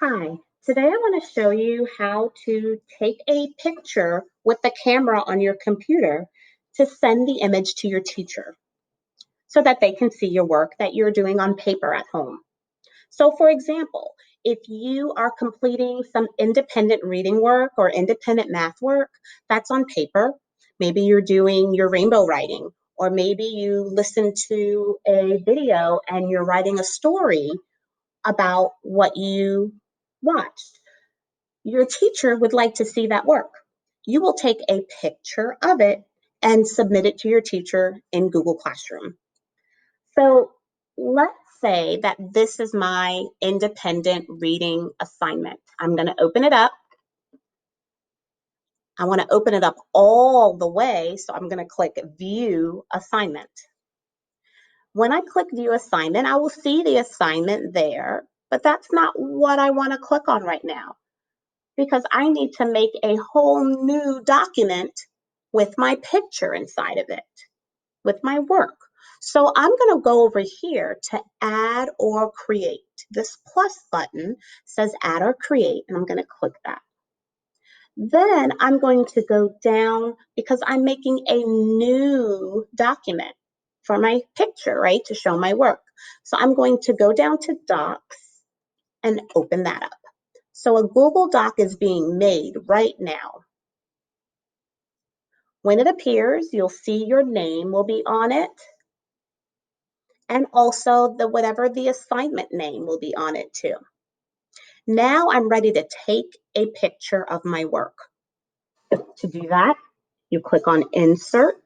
Hi, today I want to show you how to take a picture with the camera on your computer to send the image to your teacher so that they can see your work that you're doing on paper at home. So, for example, if you are completing some independent reading work or independent math work that's on paper, maybe you're doing your rainbow writing, or maybe you listen to a video and you're writing a story about what you watched. Your teacher would like to see that work. You will take a picture of it and submit it to your teacher in Google Classroom. So let's say that this is my independent reading assignment. I'm going to open it up. I want to open it up all the way, so I'm going to click View Assignment. When I click View Assignment, I will see the assignment there, but that's not what I want to click on right now, because I need to make a whole new document with my picture inside of it, with my work. So I'm going to go over here to add or create. This plus button says add or create, and I'm going to click that. Then I'm going to go down because I'm making a new document for my picture, right, to show my work. So I'm going to go down to Docs and open that up. So a Google Doc is being made right now. When it appears, you'll see your name will be on it, and also whatever the assignment name will be on it too. Now I'm ready to take a picture of my work. To do that, you click on Insert,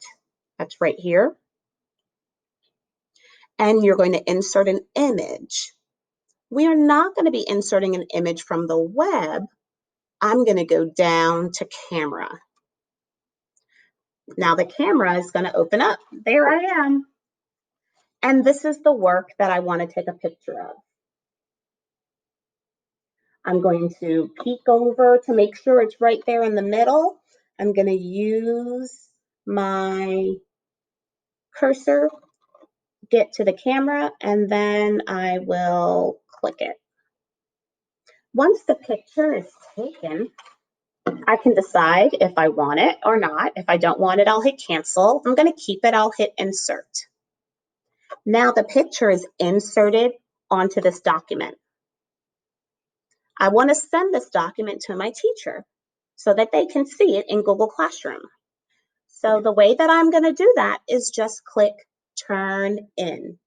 that's right here, and you're going to insert an image. We are not going to be inserting an image from the web. I'm going to go down to Camera. Now the camera is going to open up. There I am. And this is the work that I want to take a picture of. I'm going to peek over to make sure it's right there in the middle. I'm going to use my cursor, get to the camera, and then I will click it. Once the picture is taken, I can decide if I want it or not. If I don't want it, I'll hit cancel. If I'm going to keep it, I'll hit insert. Now the picture is inserted onto this document. I want to send this document to my teacher so that they can see it in Google Classroom. So the way that I'm going to do that is just click Turn In.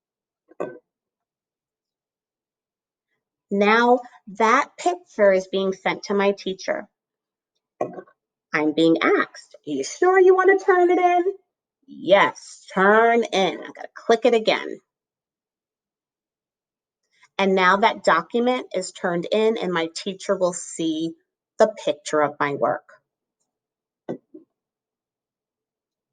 Now that picture is being sent to my teacher. I'm being asked, are you sure you want to turn it in? Yes, turn in. I'm going to click it again. And now that document is turned in and my teacher will see the picture of my work.